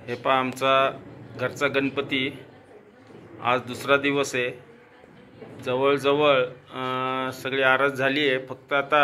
हे पहा आमचा घरचा गणपती आज दुसरा दिवस आहे। जवळजवळ सगळी आरास झाली आहे। फक्त आता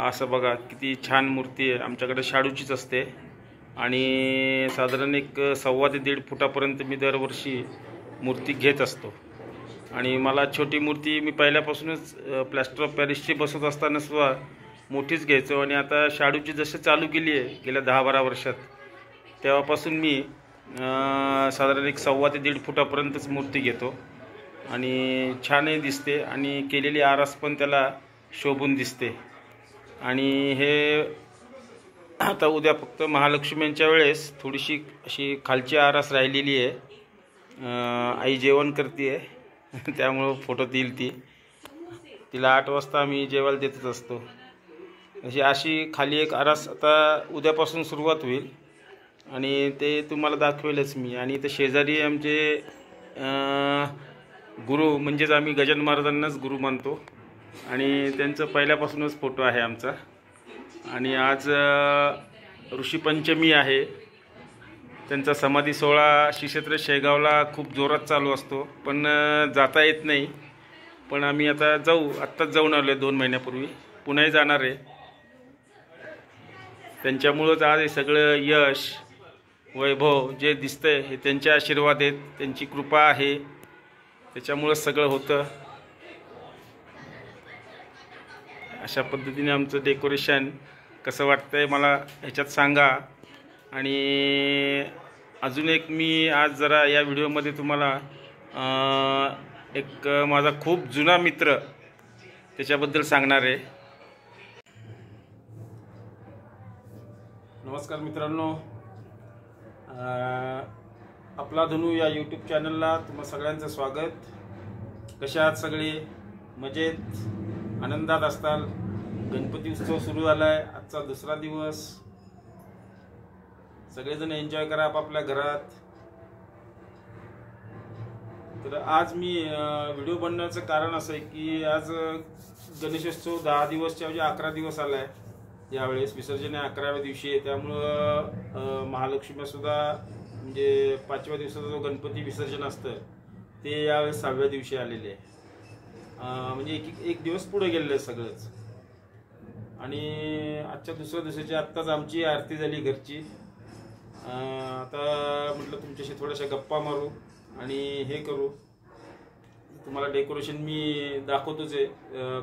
असं बघा किती छान मूर्ती आहे। आमच्याकडे शाडूचीच असते आणि साधारण एक 1.25 ते 1.5 फुटापर्यंत मी दरवर्षी मूर्ती घेत असतो। आणि मला छोटी मूर्ती मी पहिल्यापासूनच प्लास्टर ऑफ पॅरिसची बसवत असताना सुद्धा मोठीच घ्यायचो आणि आता शाडूची जसं चालू केली आहे गेल्या 10-12 वर्षात तेव्हापासून मी साधारण एक 1.25 ते 1.5 फुटापर्यंतच मूर्ती घेतो आणि छानही दिसते आणि केलेली आरास पण त्याला शोभून दिसते। आणि हे आता उद्या फक्त महालक्ष्म्यांच्या वेळेस थोडीशी अशी खालची आरास राहिलेली आहे। आई जेवण करते आहे त्यामुळं फोटोत येईल तिला 8 वाजता आम्ही जेवायला देतच असतो। अशी खाली एक आरास आता उद्यापासून सुरुवात होईल आणि ते तुम्हाला दाखवेलच मी। आणि इथे शेजारी आमचे गुरु म्हणजेच आम्ही गजानन महाराजांनाच गुरु मानतो आणि त्यांचं पहिल्यापासूनच फोटो आहे आमचा। आणि आज ऋषीपंचमी आहे। त्यांचा समाधी सोहळा श्री क्षेत्र शेगावला खूप जोरात चालू असतो पण जाता येत नाही। पण आम्ही आता आत्ताच जाऊन आलो 2 महिन्यापूर्वी, पुन्हा जाणार आहे। त्यांच्यामुळंच आज हे सगळं यश वैभव जे दिसतंय हे त्यांचे आशीर्वाद आहेत, त्यांची कृपा आहे, त्याच्यामुळंच सगळं होतं। अशा पद्धतीने आमचं डेकोरेशन कसं वाटतंय मला ह्याच्यात सांगा। आणि अजून एक मी आज जरा या व्हिडिओमध्ये तुम्हाला एक माझा खूप जुना मित्र त्याच्याबद्दल सांगणार आहे। नमस्कार मित्रांनो, आपला धनु या यूट्यूब चॅनलला तुम्हा सगळ्यांचं स्वागत। कसे आहात सगळे? मजेत, आनंदात असताल? गणपती उत्सव सुरू झाला आहे, आजचा दुसरा दिवस। सगळेजण एन्जॉय करा आपापल्या घरात। तर आज मी व्हिडिओ बनवण्याचं कारण असं आहे की आज गणेशोत्सव 10 दिवसच्या ऐवजी 11 दिवस आला आहे। यावेळेस विसर्जन 11व्या दिवशी आहे, त्यामुळं महालक्ष्मी सुद्धा म्हणजे 5व्या दिवसाचा जो गणपती विसर्जन असतं ते यावेळेस 6व्या दिवशी आलेले आहे। म्हणजे एक दिवस पुढे गेलेलं आहे सगळंच। आणि आजच्या दुसऱ्या दिवसाची आत्ताच आमची आरती झाली घरची। आता म्हटलं तुमच्याशी थोड्याशा गप्पा मारू आणि हे करू। तुम्हाला डेकोरेशन मी दाखवतोच आहे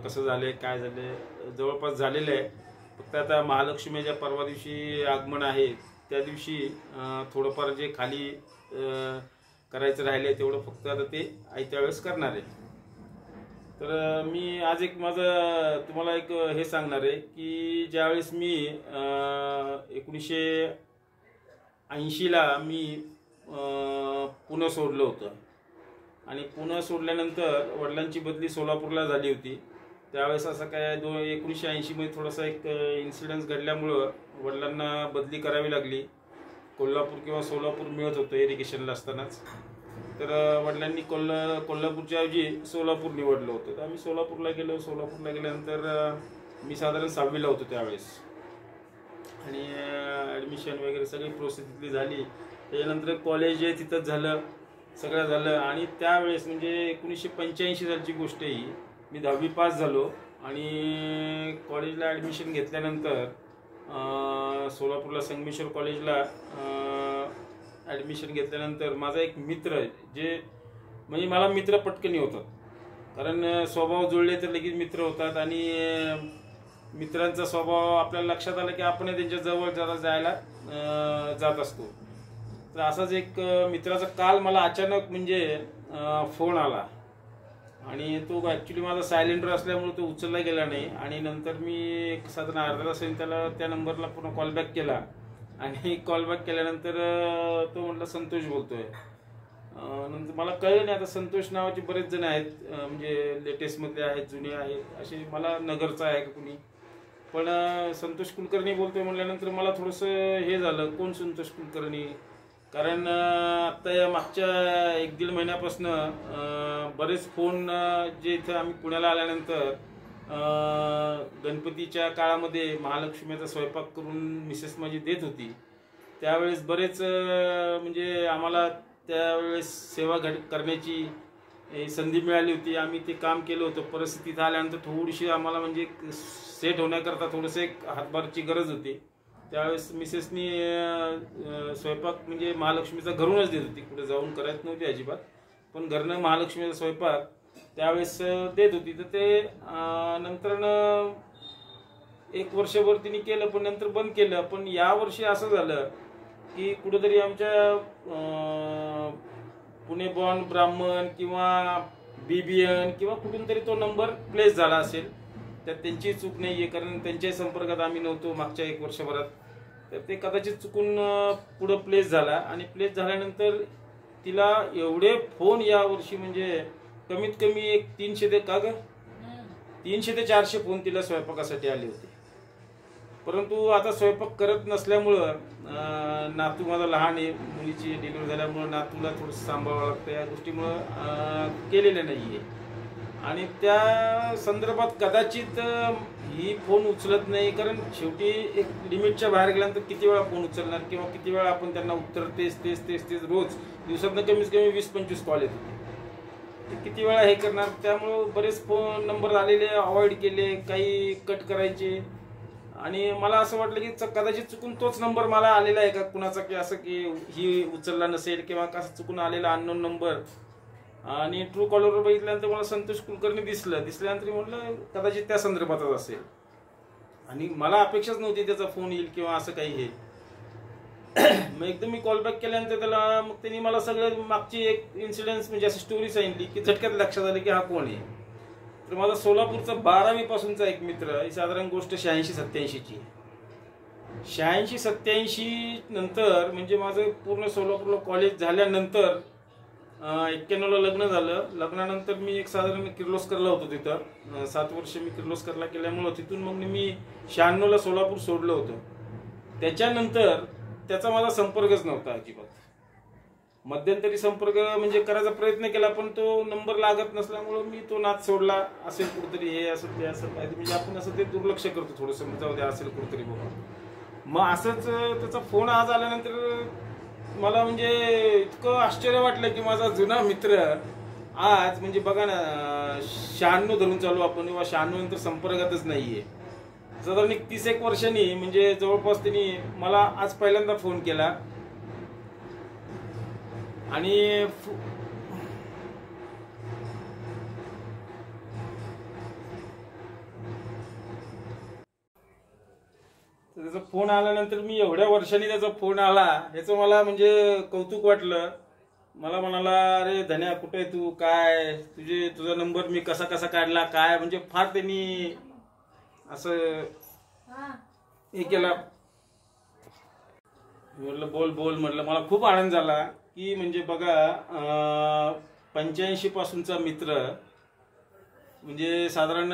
कसं झालंय काय झालंय, जवळपास झालेलं आहे। फक्त आता महालक्ष्मीच्या परवा दिवशी आगमन आहे, त्या दिवशी थोडंफार जे खाली करायचं राहिले तेवढं फक्त आता ते आयत्या वेळेस करणार आहे। तर मी आज एक माझं तुम्हाला एक हे सांगणार आहे की ज्यावेळेस मी 1980ला मी पुणे सोडलं होतं आणि पुणे सोडल्यानंतर वडिलांची बदली सोलापूरला झाली होती। त्यावेळेस असं काय 1980 मध्ये थोडासा एक इन्सिडेंट घडल्यामुळं वडिलांना बदली करावी लागली। कोल्हापूर किंवा सोलापूर मिळत होतं इरिगेशनला असतानाच, तर वडिलांनी कोल्हापूरच्या ऐवजी सोलापूर निवडलं होतं। तर आम्ही सोलापूरला गेलो। सोलापूरला गेल्यानंतर मी साधारण 6वीला होतो त्यावेळेस आणि ॲडमिशन वगैरे सगळी प्रोसेस तिथली झाली। त्याच्यानंतर कॉलेज आहे तिथंच झालं, सगळं झालं। आणि त्यावेळेस म्हणजे 1985 सालची गोष्ट ही, मी 10वी पास झालो आणि कॉलेजला ॲडमिशन घेतल्यानंतर सोलापूरला संगमेश्वर कॉलेजला ॲडमिशन घेतल्यानंतर माझा एक मित्र जे म्हणजे मला मित्र पटकनी होतात, कारण स्वभाव जुळले तर लगेच मित्र होतात आणि मित्रांचा स्वभाव आपल्याला लक्षात आला की आपण त्यांच्या जवळ जरा जायला जात असतो। तर असाच एक मित्राचा काल मला अचानक म्हणजे फोन आला आणि तो ॲक्च्युली माझा सायलेंटवर असल्यामुळे तो उचलला गेला नाही। आणि नंतर मी एक साधारण अर्धा तासाने त्याला त्या नंबरला पुन्हा कॉलबॅक केला आणि कॉलबॅक केल्यानंतर तो म्हटला संतोष बोलतोय। नंतर मला कळलं नाही, आता संतोष नावाचे बरेच जण आहेत, म्हणजे लेटेस्टमधले आहेत, जुने आहेत, असे मला नगरचा आहे का कुणी, पण संतोष कुलकर्णी बोलतोय म्हटल्यानंतर मला थोडंसं हे झालं, कोण संतोष कुलकर्णी? कारण आत्ता या मागच्या 1-1.5 महिन्यापासून बरेच फोन जे इथं आम्ही पुण्याला आल्यानंतर गणपतीच्या काळामध्ये महालक्ष्मीचा स्वयंपाक करून मिसेस माझी देत होती, त्यावेळेस बरेच म्हणजे आम्हाला त्यावेळेस सेवा करण्याची संधी मिळाली होती. आम्ही ते काम केलं होतं. परिस्थितीत आल्यानंतर थोडीशी आम्हाला म्हणजे सेट होण्याकरता थोडंसं एक हातभारची गरज होती. त्यावेळेस मिसेसनी स्वयंपाक म्हणजे महालक्ष्मीचा घरूनच देत होती, कुठे जाऊन करायच नव्हती अजिबात, पण घरनं महालक्ष्मीचा स्वयंपाक त्यावेळेस देत होती. तर ते नंतर 1 वर्षभर तिने केलं, पण नंतर बंद केलं. पण यावर्षी असं झालं की कुठेतरी आमच्या पुणे बॉर्न ब्राह्मण किंवा BBN किंवा कुठून तरी तो नंबर प्लेस झाला असेल. त्यात त्यांची चूक नाही आहे, कारण त्यांच्याही संपर्कात आम्ही नव्हतो मागच्या 1 वर्षभरात. तर ते कदाचित चुकून पुढं प्लेस झाला, आणि प्लेस झाल्यानंतर तिला एवढे फोन यावर्षी म्हणजे कमीत कमी एक 300 ते 400 फोन तिला स्वयंपाकासाठी आले होते. परंतु आता स्वयंपाक करत नसल्यामुळं नातू माझा लहान आहे, मुलीची डिलिव्हरी झाल्यामुळं नातूला थोडंसं सांभाळावं लागतं, या गोष्टीमुळं केलेलं नाही आहे. आणि त्या संदर्भात कदाचित ही फोन उचलत नाही, कारण शेवटी एक लिमिटच्या बाहेर गेल्यानंतर किती वेळा फोन उचलणार, किंवा किती वेळा आपण त्यांना उत्तर तेच रोज दिवसातनं कमीत कमी 20-25 कॉल येत होते. ते किती वेळा हे करणार. त्यामुळं बरेच फोन नंबर आलेले अवॉइड केले, काही कट करायचे. आणि मला असं वाटलं की कदाचित चुकून तोच नंबर मला आलेला आहे का कुणाचा, की असं की ही उचलला नसेल किंवा कसं चुकून आलेला अननोन नंबर. आणि ट्रू कॉलरवर बघितल्यानंतर मला संतोष कुलकर्णी दिसल्यानंतर म्हटलं कदाचित त्या संदर्भातच असेल. आणि मला अपेक्षाच नव्हती त्याचा फोन येईल किंवा असं काही हे. मग एकदम मी कॉल बॅक केल्यानंतर त्याला मग त्यांनी मला सगळं मागची एक इन्सिडेंट्स म्हणजे अशी स्टोरी सांगितली की झटक्यात लक्षात आलं की हा कोण आहे. तर माझा सोलापूरचा 12वी पासूनचा एक मित्र, ही साधारण गोष्ट 86-87ची. 86-87 नंतर म्हणजे माझं पूर्ण सोलापूरला कॉलेज झाल्यानंतर 91ला लग्न झालं. लग्नानंतर मी एक साधारण किर्लोस्करला होतो, तिथं 7 वर्ष मी किर्लोस्करला केल्यामुळं तिथून मग मी 96ला सोलापूर सोडलं होतं. त्याच्यानंतर त्याचा माझा संपर्कच नव्हता अजिबात. मध्यंतरी संपर्क म्हणजे करायचा प्रयत्न केला, पण तो नंबर लागत नसल्यामुळं मी तो नाद सोडला. असेल कुठेतरी हे असं ते असं काय म्हणजे आपण असं ते दुर्लक्ष करतो थोडंसं, जाऊ द्या असेल कुठेतरी बघा. मग असंच त्याचा फोन आज आल्यानंतर मला म्हणजे इतकं आश्चर्य वाटलं की माझा जुना मित्र आज म्हणजे बघा ना 96 धरून चालू आपण, किंवा 96 नंतर संपर्कातच नाहीये. साधारण 30-1 वर्षांनी म्हणजे जवळपास त्यांनी मला आज पहिल्यांदा फोन केला. आणि त्याचा फोन आल्यानंतर मी एवढ्या वर्षांनी त्याचा फोन आला याचं मला म्हणजे कौतुक वाटलं. मला म्हणाला, अरे धन्या कुठे तू, काय तुझा नंबर मी कसा काढला काय, म्हणजे फार त्यांनी असं हे केला. म्हटलं बोल म्हटलं. मला खूप आनंद झाला की म्हणजे बघा 85 पासूनचा मित्र म्हणजे साधारण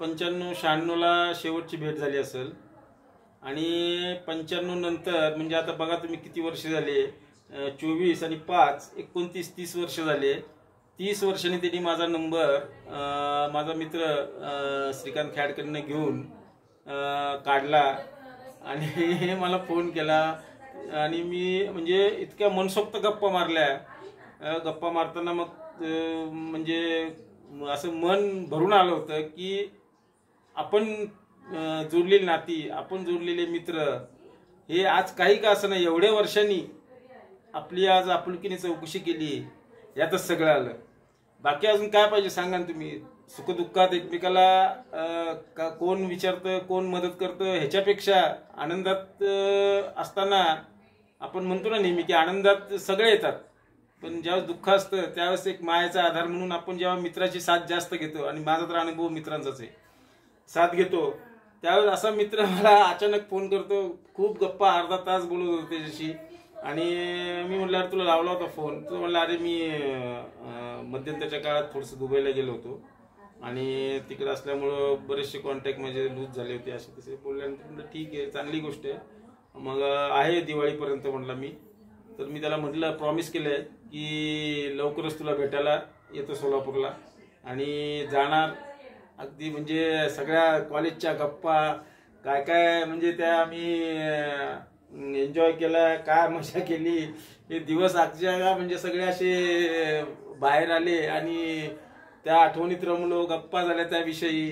95-96ला शेवटची भेट झाली असेल, आणि 95 नंतर म्हणजे आता बघा तुम्ही किती वर्ष झाले, 24 आणि 5 29-30 वर्ष झाले. 30 वर्षांनी त्यांनी माझा नंबर माझा मित्र श्रीकांत खॅडकरनं घेऊन काढला आणि मला फोन केला. आणि मी म्हणजे इतक्या मनसोक्त गप्पा मारल्या. गप्पा मारताना मग म्हणजे असं मन भरून आलं होतं की आपण जोडलेली नाती, आपण जोडलेले मित्र हे आज काही का असं नाही, एवढ्या वर्षांनी आपली आज आपुलकीने चौकशी केली, यातच सगळं आलं. बाकी अजून काय पाहिजे सांगा ना तुम्ही. सुखदुःखात एकमेकाला कोण विचारतं, कोण मदत करतं, ह्याच्यापेक्षा आनंदात असताना आपण म्हणतो ना नेहमी की आनंदात सगळे येतात, पण ज्यावेळेस दुःख असतं त्यावेळेस एक मायाचा आधार म्हणून आपण जेव्हा मित्राची साथ जास्त घेतो, आणि माझा तर अनुभव मित्रांचाच आहे, साथ घेतो, त्यावेळेस असा मित्र मला अचानक फोन करतो. खूप गप्पा अर्धा तास बोलत होतो त्याच्याशी. आणि मी म्हटलं अरे तुला लावला होता फोन. तो म्हणला अरे मी मध्यंतरच्या काळात थोडंसं दुबईला गेलो होतो आणि तिकडे असल्यामुळं बरेचसे कॉन्टॅक्ट म्हणजे लूज झाले होते, असे तसे बोलल्यानंतर म्हटलं ठीक आहे, चांगली गोष्ट आहे. मग आहे दिवाळीपर्यंत म्हटलं मी. तर मी त्याला म्हटलं प्रॉमिस केलं आहे की लवकरच तुला भेटायला येतो सोलापूरला, आणि जाणार अगदी म्हणजे सगळ्या कॉलेजच्या गप्पा काय काय म्हणजे त्या आम्ही एन्जॉय केला, काय मजा केली. हे दिवस अक्षरशः म्हणजे सगळे असे बाहेर आले आणि त्या आठवणीत रमलो, गप्पा झाल्या त्याविषयी.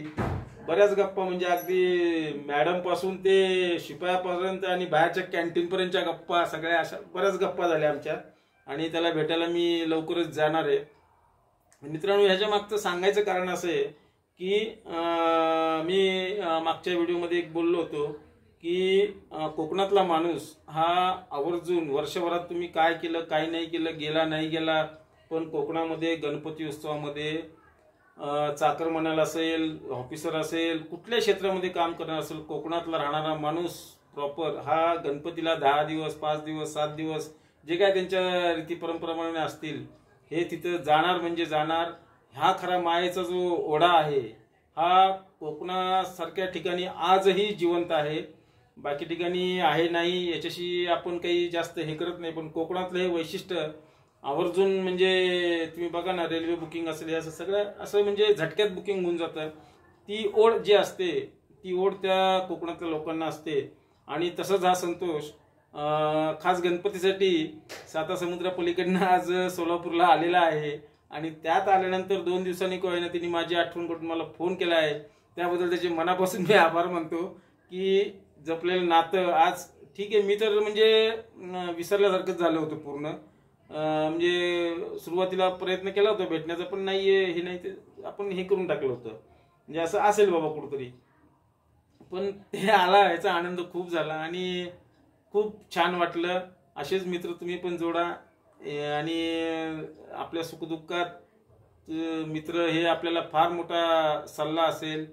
बऱ्याच गप्पा म्हणजे अगदी मॅडम पासून ते शिपायापर्यंत आणि बाहेरच्या कॅन्टीन पर्यंतच्या गप्पा, सगळ्या अशा बऱ्याच गप्पा झाल्या आमच्या. आणि त्याला भेटायला मी लवकरच जाणार आहे. मित्रांनो, ह्याच्या मागचं सांगायचं कारण असं आहे की मी मागच्या व्हिडिओमध्ये एक बोललो होतो की कोकणातला माणूस हा आवर्जून वर्षभरात तुम्ही काय केलं काय नाही केलं, गेला नाही गेला, पण कोकणामध्ये गणपती उत्सवामध्ये चाकरमान्याला असेल, ऑफिसर असेल, कुठल्या क्षेत्रामध्ये काम करणार असेल, कोकणातला राहणारा माणूस प्रॉपर हा गणपतीला 10 दिवस 5 दिवस 7 दिवस जे काय त्यांच्या रीती परंपराप्रमाणे असतील हे तिथं जाणार म्हणजे जाणार. हा खरा मायेचा जो ओढा आहे हा कोकणासारख्या ठिकाणी आजही जिवंत आहे. बाकी ठिकाणी आहे नाही याच्याशी आपण काही जास्त हे करत नाही, पण कोकणातलं हे वैशिष्ट्य आवर्जून म्हणजे तुम्ही बघा ना, रेल्वे बुकिंग असेल हे असं सगळं असं म्हणजे झटक्यात बुकिंग होऊन जातं. ती ओढ जी असते ती ओढ त्या कोकणातल्या लोकांना असते. आणि तसंच हा संतोष खास गणपतीसाठी सातासमुद्रा पलीकडनं आज सोलापूरला आलेला आहे. आणि त्यात आल्यानंतर 2 दिवसांनी का होईना तिने माझी आठवण करून मला फोन केला आहे. त्याबद्दल त्याचे मनापासून मी आभार मानतो की जपलेलं नातं आज ठीक आहे. मी तर म्हणजे विसरल्यासारखंच झालं होतं पूर्ण. म्हणजे सुरुवातीला प्रयत्न केला होता भेटण्याचा, पण नाहीये हे नाही ते आपण हे करून टाकलं होतं म्हणजे असं असेल बाबा कुठंतरी. पण ते आला याचा आनंद खूप झाला आणि खूप छान वाटलं. असेच मित्र तुम्ही पण जोडा आणि आपल्या सुखदुःखात मित्र हे आपल्याला फार मोठा सल्ला असेल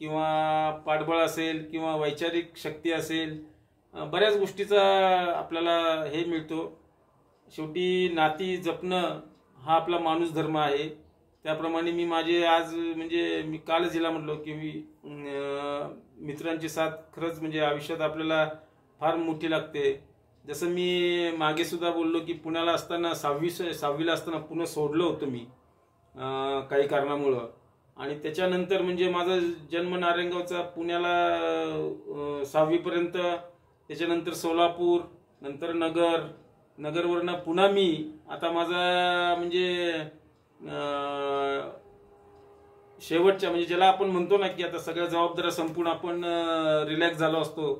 किंवा पाठबळ असेल किंवा वैचारिक शक्ती असेल, बऱ्याच गोष्टीचा आपल्याला हे मिळतो. शेवटी नाती जपणं हा आपला माणूस धर्म आहे. त्याप्रमाणे मी माझे आज म्हणजे मी कालच जिला म्हटलो की मी मित्रांची साथ खरंच म्हणजे आयुष्यात आपल्याला फार मोठी लागते. जसं मी मागे सुद्धा बोललो की पुण्याला असताना 6वीला असताना पुणे सोडलं होतं मी काही कारणामुळं. आणि त्याच्यानंतर म्हणजे माझा जन्म नारायणगावचा, पुण्याला 6वीपर्यंत, त्याच्यानंतर सोलापूर, नंतर नगरवरनं पुन्हा मी आता माझा म्हणजे शेवटच्या म्हणजे ज्याला आपण म्हणतो ना की आता सगळ्या जबाबदाऱ्या संपून आपण रिलॅक्स झालो असतो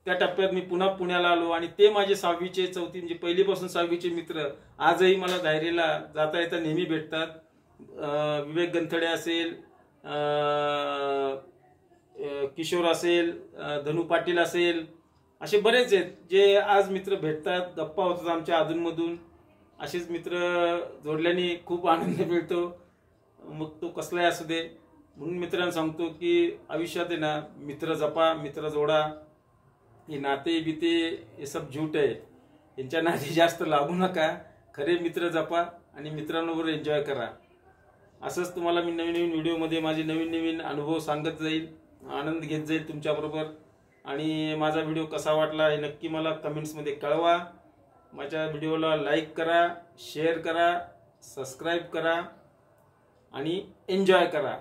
त्या टप्प्यात मी पुन्हा पुण्याला आलो. आणि ते माझे 6वीचे 4थी म्हणजे पहिलीपासून 6वीचे मित्र आजही मला दायरीला जाता येता नेहमी भेटतात. विवेक गंथडे असेल, किशोर असेल, धनु पाटील असेल, असे बरेच आहेत जे आज मित्र भेटतात, गप्पा होतात आमच्या अधूनमधून. असेच मित्र जोडल्याने खूप आनंद मिळतो, मग तो कसलाही असू दे. म्हणून मित्रांना सांगतो की आयुष्यात आहे ना मित्र जपा, मित्र जोडा. हे नाते बिते हे सब झूट आहे, यांच्या नाते जास्त लागू नका. खरे मित्र जपा आणि मित्रांबरोबर एन्जॉय करा. असंच तुम्हाला मी नवीन नवीन व्हिडिओमध्ये माझे नवीन नवीन अनुभव सांगत जाईल, आनंद घेत जाईल तुमच्याबरोबर. आणि माझा व्हिडिओ कसा वाटला हे नक्की मला कमेंट्समध्ये कळवा. माझ्या व्हिडिओला लाईक करा, शेअर करा, सबस्क्राईब करा आणि एन्जॉय करा.